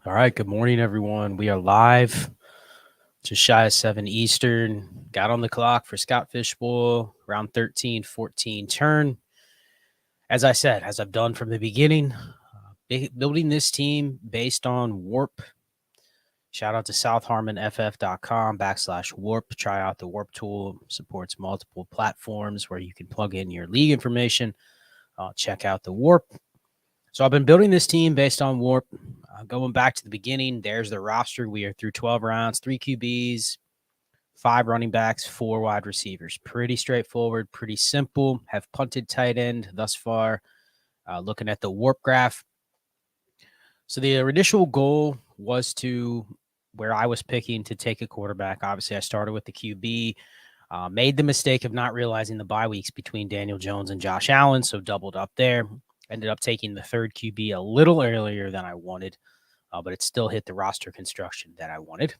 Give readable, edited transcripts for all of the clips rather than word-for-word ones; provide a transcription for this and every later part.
All right. Good morning, everyone. We are live, just shy of 7 Eastern. Got on the clock for Scott Fishbowl, round 13, 14 turn. As I said, as I've done from the beginning, building this team based on WoRP. Shout out to southharmonff.com/WoRP. Try out the WoRP tool. Supports multiple platforms where you can plug in your league information. Check out the WoRP. So I've been building this team based on WoRP. Going back to the beginning, there's the roster. We are through 12 rounds, 3 QBs, 5 running backs, 4 wide receivers. Pretty straightforward, pretty simple. Have punted tight end thus far. Looking at the WoRP graph. So the initial goal was to where I was picking to take a quarterback. Obviously, I started with the QB. Made the mistake of not realizing the bye weeks between Daniel Jones and Josh Allen, so doubled up there. Ended up taking the third QB a little earlier than I wanted, but it still hit the roster construction that I wanted.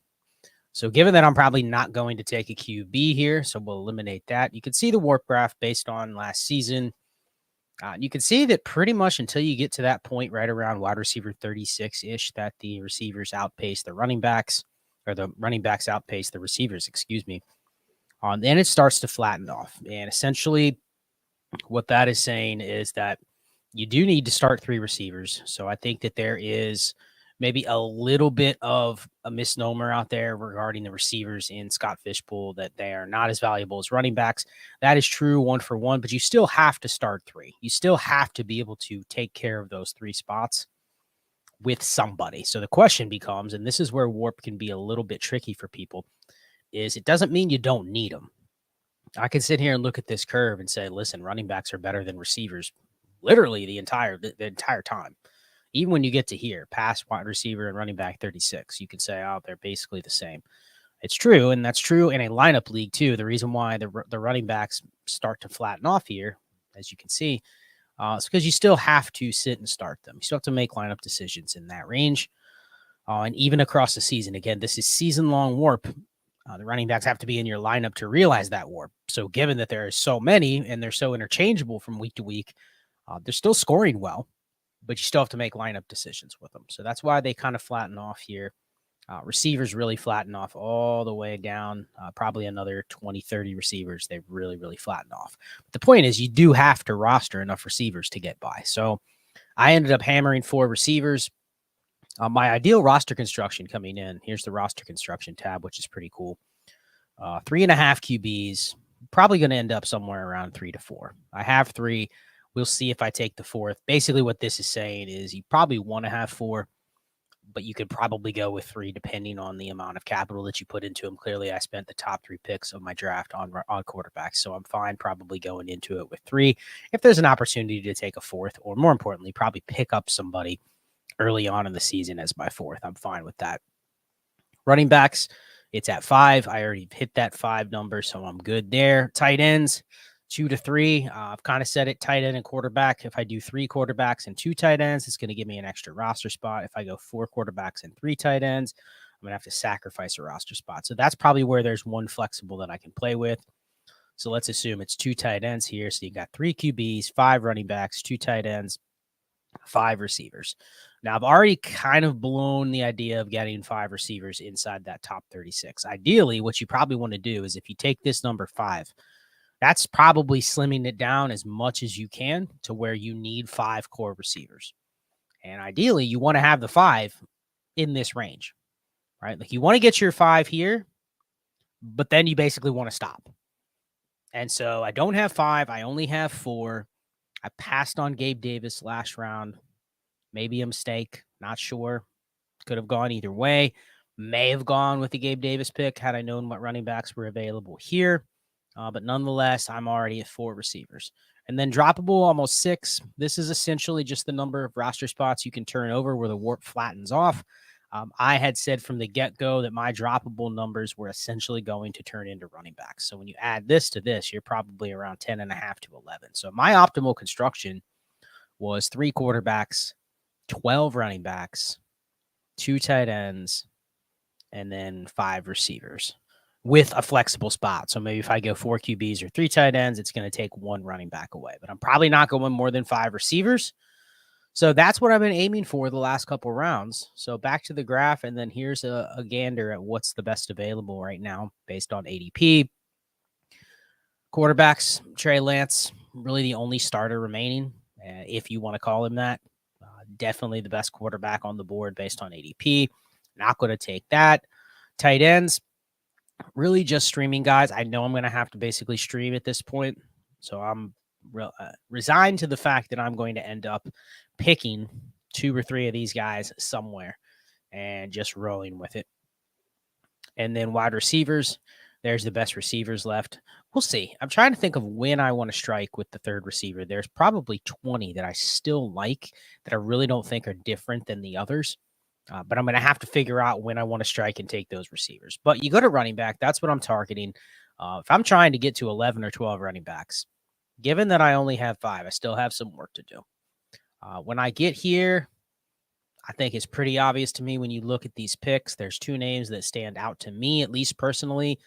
So given that I'm probably not going to take a QB here, so we'll eliminate that. You can see the WoRP graph based on last season. You can see that pretty much until you get to that point right around wide receiver 36-ish, that the receivers outpace the running backs, or the running backs outpace the receivers, excuse me. Then it starts to flatten off. And essentially what that is saying is that you do need to start 3 receivers. So I think that there is maybe a little bit of a misnomer out there regarding the receivers in Scott Fishbowl, that they are not as valuable as running backs. That is true 1 for 1, but you still have to start 3. You still have to be able to take care of those 3 spots with somebody. So the question becomes, and this is where WoRP can be a little bit tricky for people, is it doesn't mean you don't need them. I can sit here and look at this curve and say, listen, running backs are better than receivers literally the entire time. Even when you get to here, pass, wide receiver, and running back 36, you can say, oh, they're basically the same. It's true, and that's true in a lineup league too. The reason why the running backs start to flatten off here, as you can see, is because you still have to sit and start them. You still have to make lineup decisions in that range. And even across the season, again, this is season-long WoRP. The running backs have to be in your lineup to realize that WoRP. So given that there are so many and they're so interchangeable from week to week, they're still scoring well, but you still have to make lineup decisions with them. So that's why they kind of flatten off here. Receivers really flatten off all the way down, probably another 20, 30 receivers. They've really, really flattened off. But the point is you do have to roster enough receivers to get by. So I ended up hammering 4 receivers. My ideal roster construction coming in, here's the roster construction tab, which is pretty cool. 3.5 QBs, probably going to end up somewhere around 3 to 4. I have 3. We'll see if I take the 4th. Basically, what this is saying is you probably want to have 4, but you could probably go with 3 depending on the amount of capital that you put into them. Clearly, I spent the top 3 picks of my draft on quarterbacks, so I'm fine probably going into it with 3. If there's an opportunity to take a 4th, or more importantly, probably pick up somebody early on in the season as my 4th, I'm fine with that. Running backs, it's at 5. I already hit that 5 number, so I'm good there. Tight ends, 2 to 3. I've kind of said it, tight end and quarterback. If I do 3 quarterbacks and 2 tight ends, it's going to give me an extra roster spot. If I go 4 quarterbacks and 3 tight ends, I'm going to have to sacrifice a roster spot. So that's probably where there's one flexible that I can play with. So let's assume it's 2 tight ends here. So you got 3 QBs, 5 running backs, 2 tight ends, 5 receivers. Now, I've already kind of blown the idea of getting 5 receivers inside that top 36. Ideally, what you probably want to do is if you take this number 5, that's probably slimming it down as much as you can to where you need 5 core receivers. And ideally, you want to have the 5 in this range, right? Like you want to get your 5 here, but then you basically want to stop. And so I don't have 5. I only have 4. I passed on Gabe Davis last round. Maybe a mistake. Not sure. Could have gone either way. May have gone with the Gabe Davis pick had I known what running backs were available here. But nonetheless, I'm already at 4 receivers. And then droppable, almost 6. This is essentially just the number of roster spots you can turn over where the WoRP flattens off. I had said from the get-go that my droppable numbers were essentially going to turn into running backs. So when you add this to this, you're probably around 10.5 to 11. So my optimal construction was 3 quarterbacks, 12 running backs, 2 tight ends, and then 5 receivers with a flexible spot. So maybe if I go 4 QBs or 3 tight ends, it's going to take 1 running back away. But I'm probably not going more than 5 receivers. So that's what I've been aiming for the last couple rounds. So back to the graph, and then here's a gander at what's the best available right now based on ADP. Quarterbacks, Trey Lance, really the only starter remaining, if you want to call him that. Definitely the best quarterback on the board based on ADP. Not going to take that. Tight ends, really just streaming guys. I know I'm going to have to basically stream at this point. So I'm resigned to the fact that I'm going to end up picking 2 or 3 of these guys somewhere and just rolling with it. And then wide receivers, there's the best receivers left. We'll see. I'm trying to think of when I want to strike with the third receiver. There's probably 20 that I still like that I really don't think are different than the others. But I'm going to have to figure out when I want to strike and take those receivers. But you go to running back, that's what I'm targeting. If I'm trying to get to 11 or 12 running backs, given that I only have 5, I still have some work to do. When I get here, I think it's pretty obvious to me when you look at these picks. There's 2 names that stand out to me, at least personally.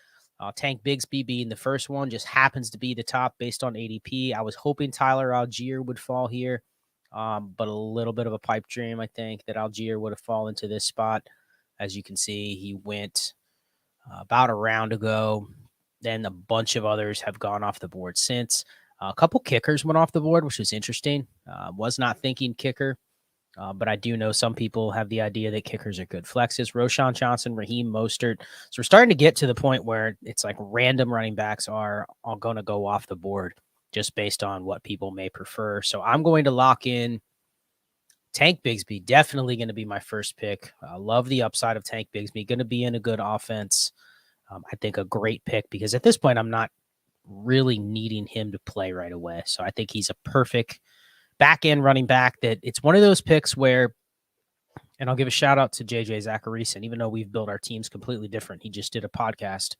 Tank Bigsby being the first one, just happens to be the top based on ADP. I was hoping Tyler Algier would fall here, but a little bit of a pipe dream, I think, that Algier would have fallen to this spot. As you can see, he went about a round ago. Then a bunch of others have gone off the board since. A couple kickers went off the board, which was interesting. Was not thinking kicker. But I do know some people have the idea that kickers are good flexes. Roshan Johnson, Raheem Mostert. So we're starting to get to the point where it's like random running backs are all going to go off the board just based on what people may prefer. So I'm going to lock in Tank Bigsby. Definitely going to be my first pick. I love the upside of Tank Bigsby. Going to be in a good offense. I think a great pick because at this point I'm not really needing him to play right away. So I think he's a perfect back end running back that it's one of those picks where, and I'll give a shout out to JJ Zachariason, even though we've built our teams completely different. He just did a podcast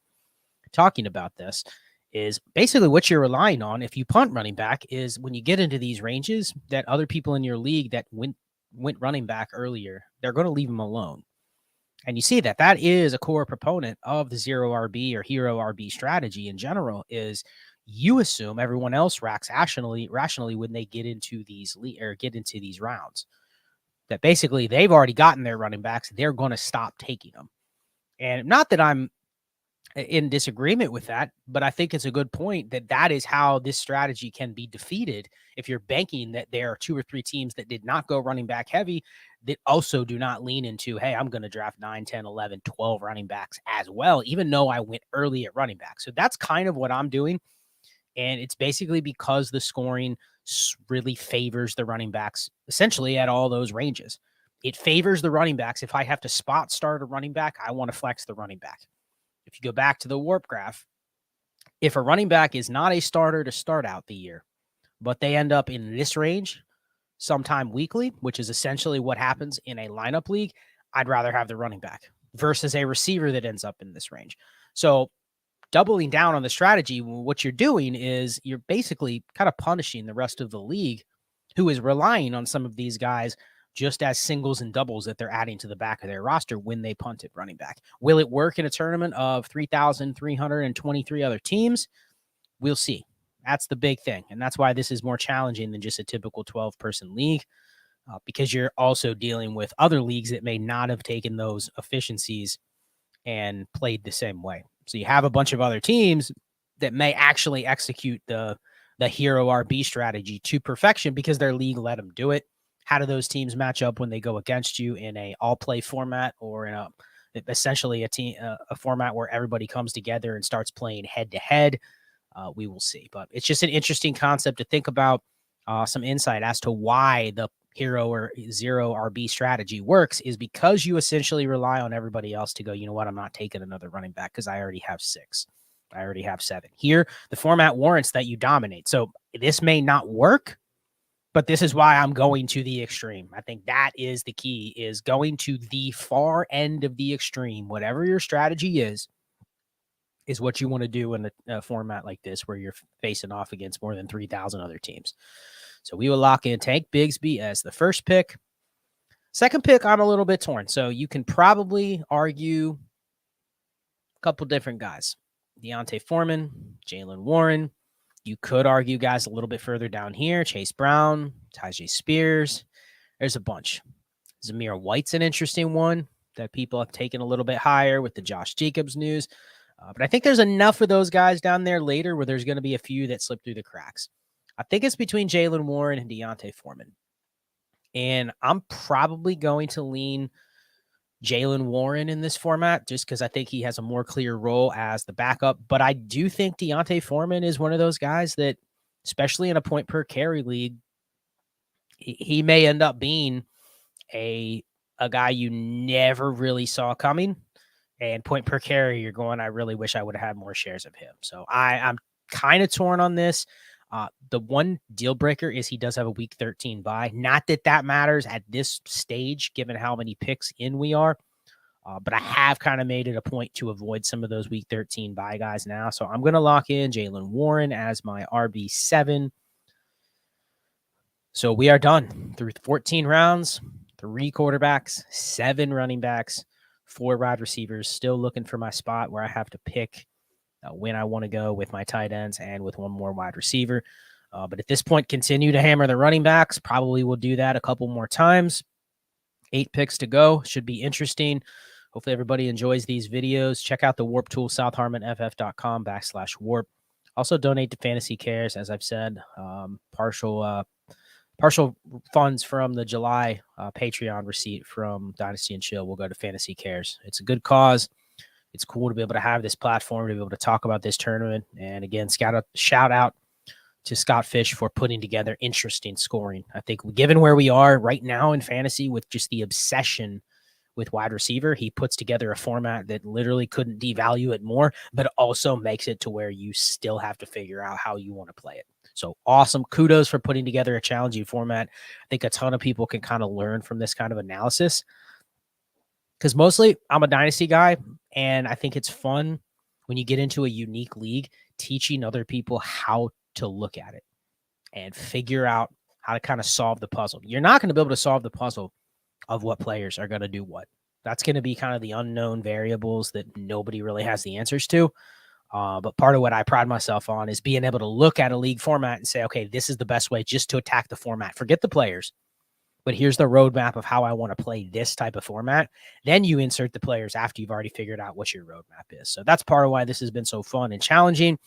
talking about this, is basically what you're relying on if you punt running back is when you get into these ranges that other people in your league that went running back earlier, they're going to leave them alone. And you see that is a core proponent of the zero RB or hero RB strategy in general is you assume everyone else racks rationally when they get into these rounds. That basically they've already gotten their running backs. They're going to stop taking them. And not that I'm in disagreement with that, but I think it's a good point that is how this strategy can be defeated if you're banking that there are 2 or 3 teams that did not go running back heavy that also do not lean into, hey, I'm going to draft 9, 10, 11, 12 running backs as well, even though I went early at running back. So that's kind of what I'm doing. And it's basically because the scoring really favors the running backs essentially at all those ranges. It favors the running backs. If I have to spot start a running back, I want to flex the running back. If you go back to the WoRP graph, if a running back is not a starter to start out the year, but they end up in this range sometime weekly, which is essentially what happens in a lineup league, I'd rather have the running back versus a receiver that ends up in this range. So doubling down on the strategy, what you're doing is you're basically kind of punishing the rest of the league who is relying on some of these guys just as singles and doubles that they're adding to the back of their roster when they punt at running back. Will it work in a tournament of 3,323 other teams? We'll see. That's the big thing. And that's why this is more challenging than just a typical 12-person league because you're also dealing with other leagues that may not have taken those efficiencies and played the same way. So you have a bunch of other teams that may actually execute the hero RB strategy to perfection because their league let them do it. How do those teams match up when they go against you in a all play format or in essentially a format where everybody comes together and starts playing head to head? We will see, but it's just an interesting concept to think about. Some insight as to why the hero or zero RB strategy works is because you essentially rely on everybody else to go, you know what, I'm not taking another running back because I already have 6. I already have 7. Here, the format warrants that you dominate. So this may not work, but this is why I'm going to the extreme. I think that is the key, is going to the far end of the extreme. Whatever your strategy is what you want to do in a format like this where you're facing off against more than 3,000 other teams. So we will lock in Tank Bigsby as the first pick. Second pick, I'm a little bit torn. So you can probably argue a couple different guys. Deontay Foreman, Jalen Warren. You could argue guys a little bit further down here, Chase Brown, Tyjae Spears. There's a bunch. Zamir White's an interesting one that people have taken a little bit higher with the Josh Jacobs news. But I think there's enough of those guys down there later where there's going to be a few that slip through the cracks. I think it's between Jaylen Warren and Deontay Foreman. And I'm probably going to lean Jaylen Warren in this format just because I think he has a more clear role as the backup. But I do think Deontay Foreman is one of those guys that, especially in a point per carry league, he may end up being a guy you never really saw coming. And point per carry, you're going, I really wish I would have had more shares of him. So I'm kind of torn on this. The one deal breaker is he does have a week 13 bye. Not that that matters at this stage, given how many picks in we are. But I have kind of made it a point to avoid some of those week 13 bye guys now. So I'm going to lock in Jaylen Warren as my RB7. So we are done through 14 rounds, 3 quarterbacks, 7 running backs, 4 wide receivers. Still looking for my spot where I have to pick when I want to go with my tight ends and with one more wide receiver. But at this point, continue to hammer the running backs. Probably will do that a couple more times. 8 picks to go. Should be interesting. Hopefully everybody enjoys these videos. Check out the WoRP tool, southharmonff.com/WoRP. Also donate to Fantasy Cares, as I've said. Partial funds from the July Patreon receipt from Dynasty and Chill will go to Fantasy Cares. It's a good cause. It's cool to be able to have this platform to be able to talk about this tournament. And again, shout out to Scott Fish for putting together interesting scoring. I think given where we are right now in fantasy with just the obsession with wide receiver, he puts together a format that literally couldn't devalue it more, but also makes it to where you still have to figure out how you want to play it. So awesome. Kudos for putting together a challenging format. I think a ton of people can kind of learn from this kind of analysis because mostly I'm a dynasty guy, and I think it's fun when you get into a unique league, teaching other people how to look at it and figure out how to kind of solve the puzzle. You're not going to be able to solve the puzzle of what players are going to do what. That's going to be kind of the unknown variables that nobody really has the answers to. But part of what I pride myself on is being able to look at a league format and say, okay, this is the best way just to attack the format. Forget the players, but here's the roadmap of how I want to play this type of format. Then you insert the players after you've already figured out what your roadmap is. So that's part of why this has been so fun and challenging.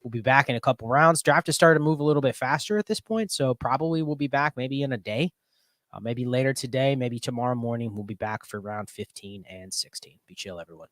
We'll be back in a couple rounds. Draft has started to move a little bit faster at this point, so probably we'll be back maybe in a day. Maybe later today, maybe tomorrow morning, we'll be back for round 15 and 16. Be chill, everyone.